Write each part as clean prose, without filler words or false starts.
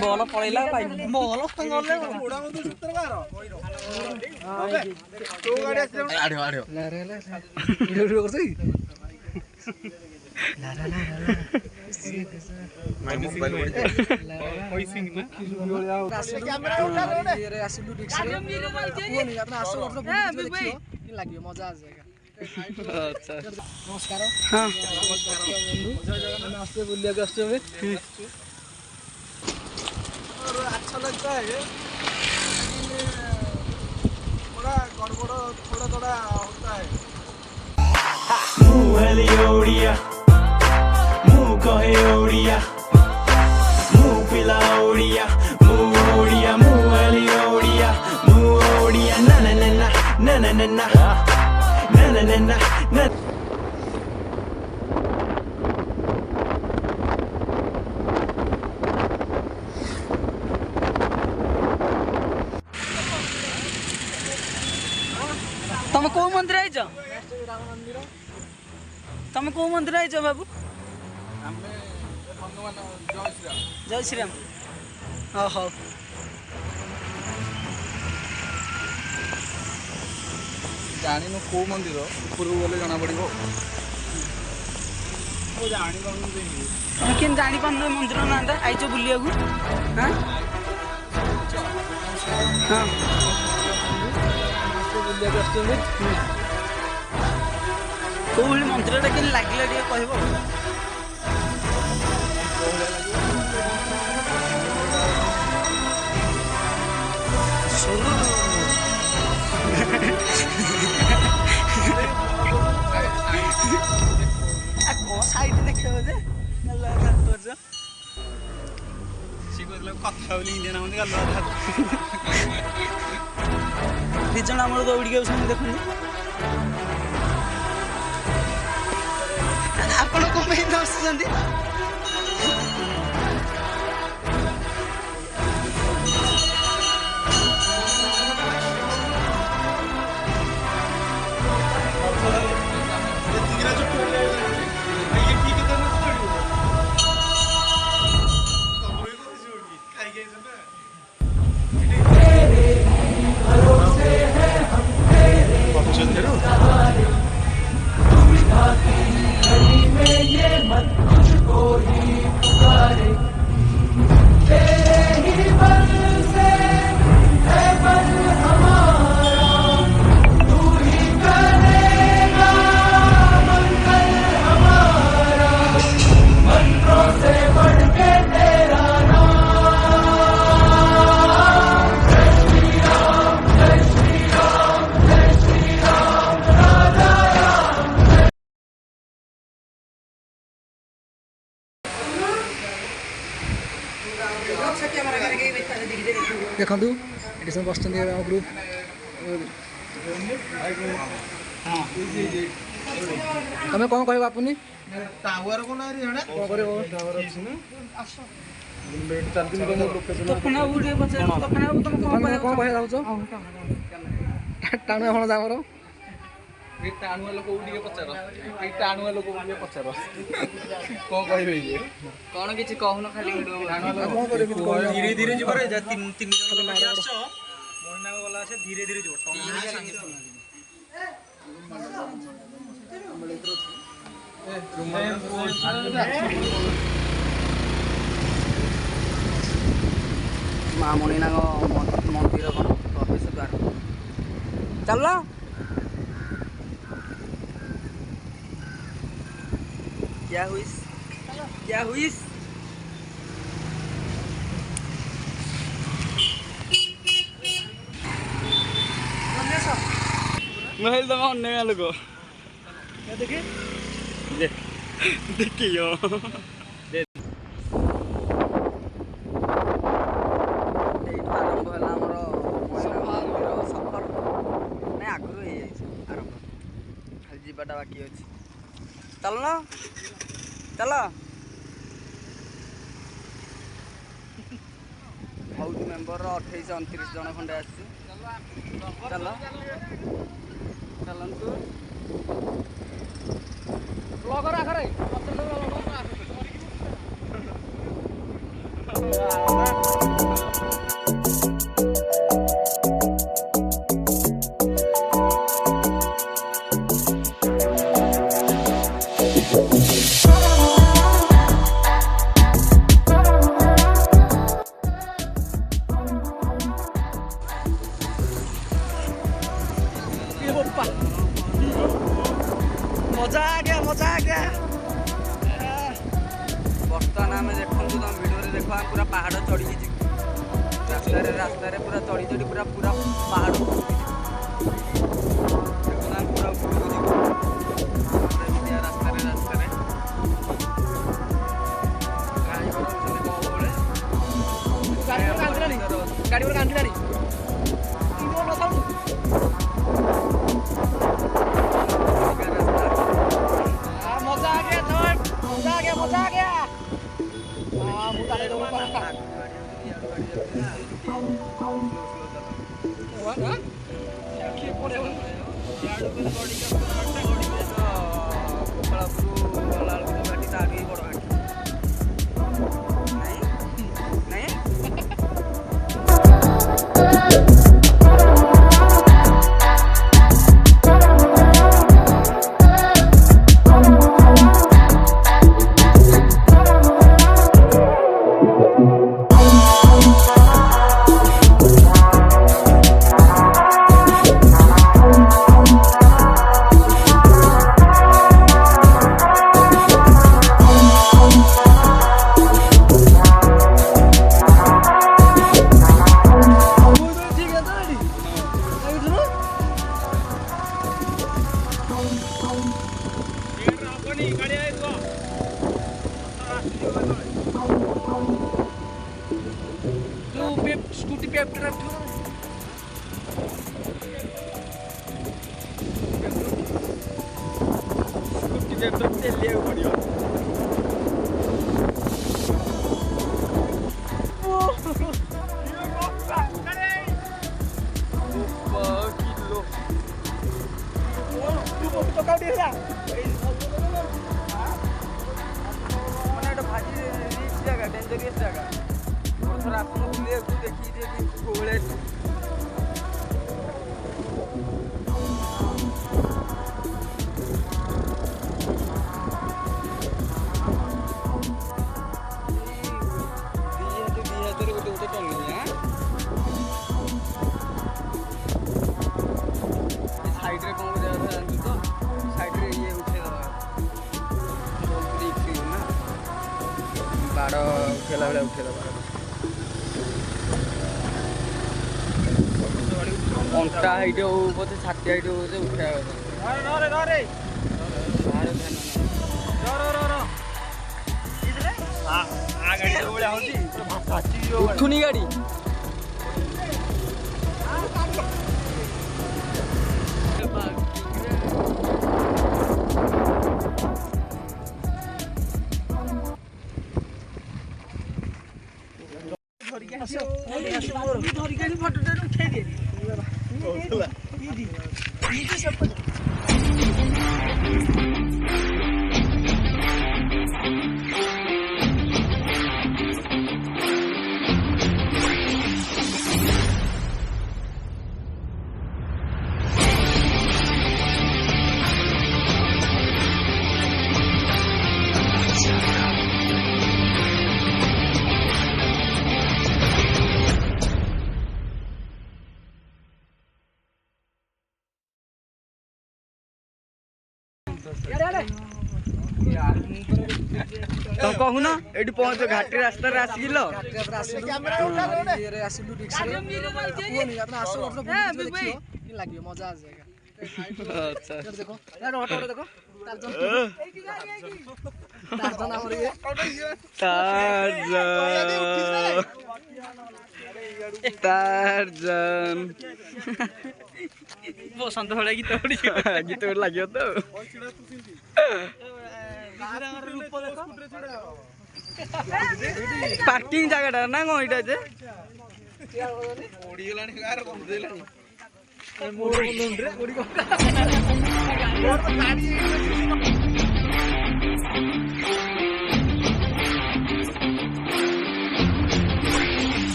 Ball पड़ेला ball मजा आ जाएगा। नमस्कार। हाँ आसते बुलिया और अच्छा लगता है थोड़ा गड़बड़ थोड़ा थोड़ा होता है। Muheliodia, mucoheodia, mupilaudia, muodia, muheliodia, muodia, na na na na na na na na na na na na na. तुम कौ मंदिर आइज तुम कौ मंदिर आइज बाबू जय श्री राम हाँ जानी कौ मंदिर ऊपर गले जना पड़ो तुम कि जानी पान मंदिर ना आइज बुलिया हाँ हाँ कौ मंदिर टा कि लगे टे कह कौन साइड देख दिज आम दौड़ी देखते ଆପଣ କଣ ପାଇଁ ଦସୁଛନ୍ତି देखु ये सब बस ग्रुप तुम कौन कह बापुनी टावर को ना टाणुआ कौन जामर टाणुआ लोक पचार टाणुआ लोक पचार कौन कह कौन किसी कहून खाली धीरे धीरे जी तीन गला धीरे धीरे माँ मणिना मंदिर प्रवेश द्वार चल क्या हुई महल तो अन्य लोग देखे देखियो जीवाटा बाकी अच्छे चल ना चल बहुत मेम्बर 28-29 जन खंडे आस चल चलतु ବ୍ଲଗର ଆଖରେ मजा आ गया बर्तमान आम देखो तुम वीडियो देख आम पूरा पहाड़ चढ़ी रास्ता पूरा चढ़ी पूरा पूरा पहाड़ पूरा गाड़ी कांदी मजा आ गया स्कूटी पे तो चलिए बढ़िया डेंजरियस जगह थोड़ा आपको बुले को देखिए कि गोले बाड़ उठेला बेला उठेला अंटा हाइट हो बोते छाती हाइट हो जे उठा उठुनी गाड़ी तो कहून ये पहुंच घाटी रास्ता आसिल मजा बसंत भाड़ा गीत गीत लगे तो पार्किंग जगह ना कौन ये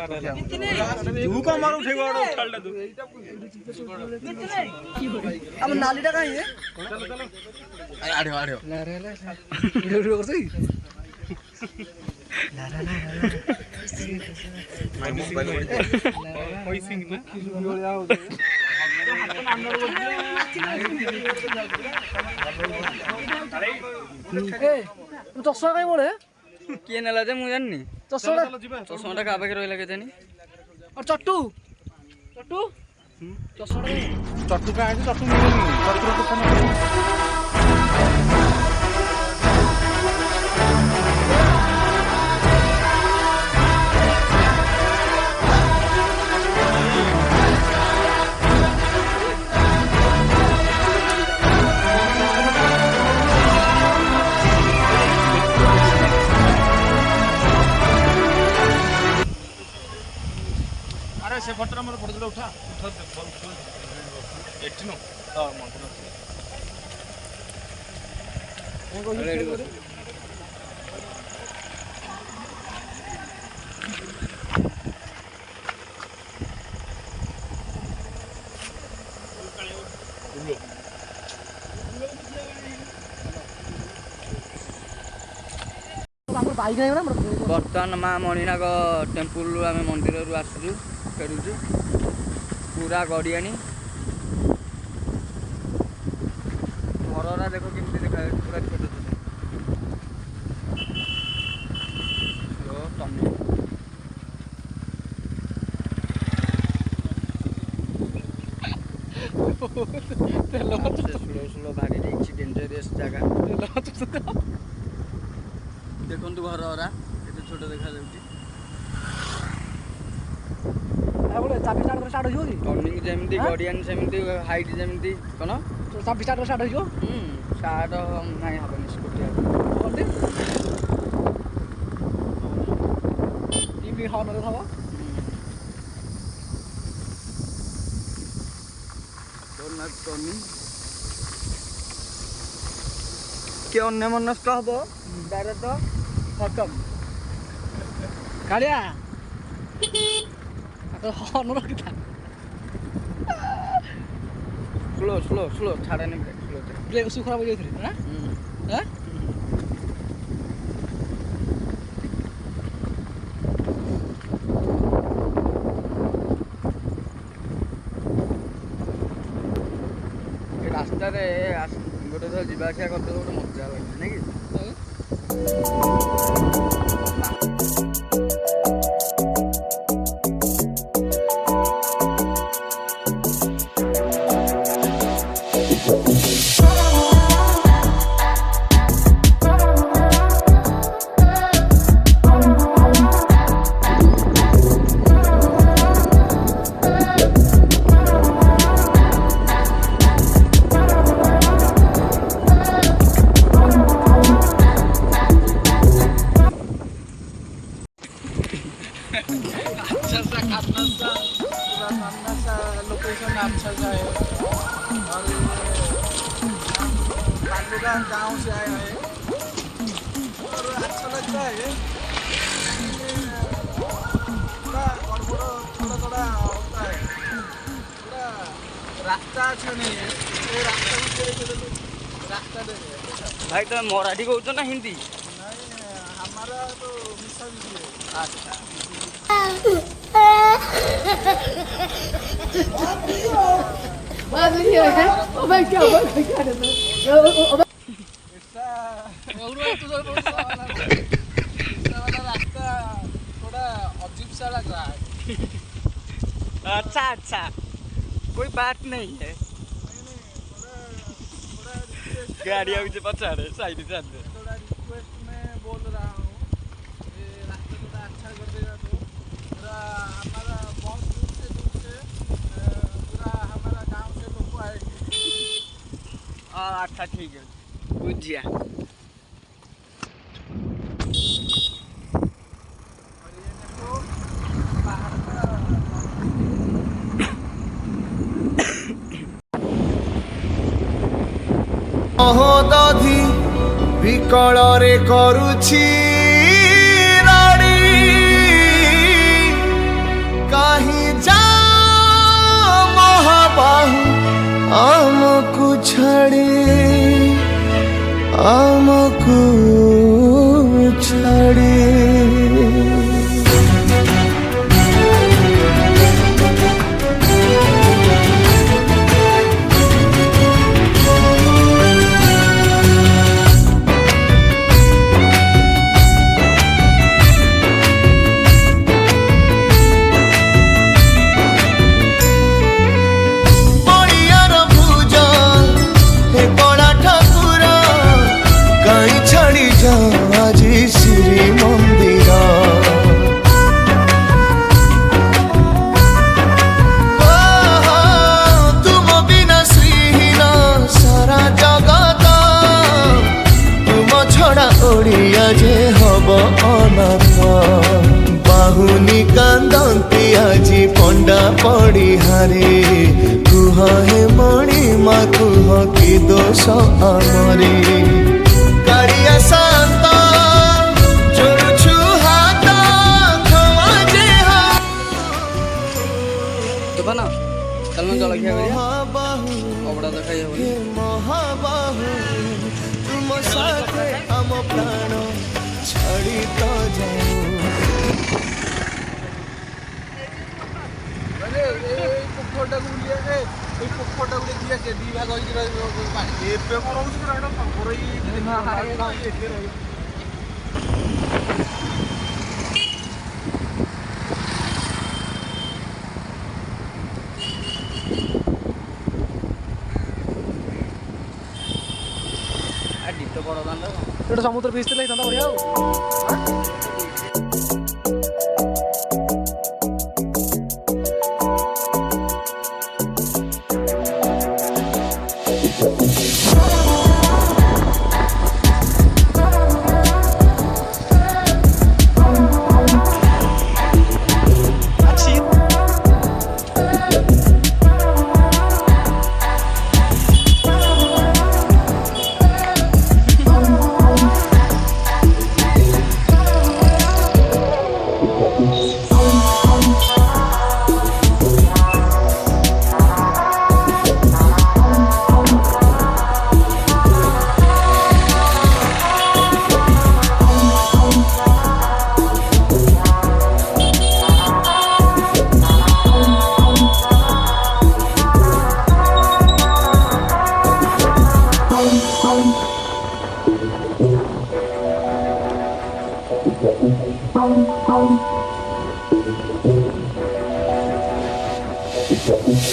तू कौन मारू उठेगा और उछाल दे तू अब नालीटा कहाँ है? आड़े आड़े ला रे ला वीडियो वीडियो करते ही ला ला ला मार मोबाइल कोई सिंग ना ए तू तो सो गई बोले किए नेला जे मु जाननी चश्मा चश्माटा का पाखे रहिला केजानी और चट्टू चट्टू चश्मा चट्टू का है चट्टू मिलेनी चट्टू को फोन से फटर मोर फोटो उठा एठी नो हां मंत्र बाइक नहीं ना बर्तमान माँ मणिनाग टेम्पल आम मंदिर आसुचु फेरुचु पूरा गड़ियानी घररा देख केमती देखा पूरा छोट स्लो भारी डेंजरियस जगह देखु घररा एत छोट देखा चाबी स्टार्ट हो टर्निंग जमी गड़ियान सेमती हाइट जमी कौन चाबी स्टार्ट हो स्टार्ट ना हेनी स्कूटी हर्न थब टर्निंग किए अन्य मनस्क हम डायरेक्ट खत्म कालिया हर्न रखिथा स्लो स्लो स्लो छाड़े नहीं स्लो ब्रेक उसको खराब हो जाए ना हैं रास्ता रे गोटे थर जीवा आसिया करते गोटे मजा लगे ना कि लोकेशन अच्छा सा है और पांडुगांव गांव से आए हैं और अच्छा लगता है पूरा थोड़ा थोड़ा होता है पूरा रास्ता अच्छा नहीं है ये रास्ता भी रास्ता नहीं है भाई तुम मराठी कहते ना हिंदी नहीं हमारा तो मिसा भी है अच्छा अच्छा लग रहा है। अच्छा अच्छा, कोई बात नहीं है। गाड़ी आगे पछा रहे साइड से आते। थोड़ा रिक्वेस्ट में बोल रहा हूँ, ये रास्ता थोड़ा अच्छा कर देगा तो पूरा हमारा बहुत दूर से पूरा हमारा गांव से लोग आएंगे। अच्छा ठीक है, बुझिया। और ये देखो पहाड़ का ମହୋଦଧି ବିକଳରେ କରୁଛି ରାଣୀ କାହିଁ ଯା ମହାବାହୁ ଆମକୁ ଛାଡ଼ି ଆମକୁ ଛାଡ଼ି ओडिया जे हब अनाथ बाहुनी कांदंती आजी पंडा पड़ी हारे कुह हे मणि मा कुह कि दोष आमरे कारिया शांत जोड़ुछु हाथ खमा जे हा तो बना चल मैं जलखिया करिया महाबाहु अबड़ा तो खाई होबे महाबाहु तुम साथे हम प्राण छड़ी तो जाऊ अरे ए पोखरटा गुलिया ए पोखरटा गुलिया दिया के दी भाग होई रही पानी ए पे कोन होउछ राडा पोखरई ना हाय एके रही तो बड़ दांडा एटा समुद्र बीच थे था बढ़िया।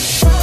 Thank you.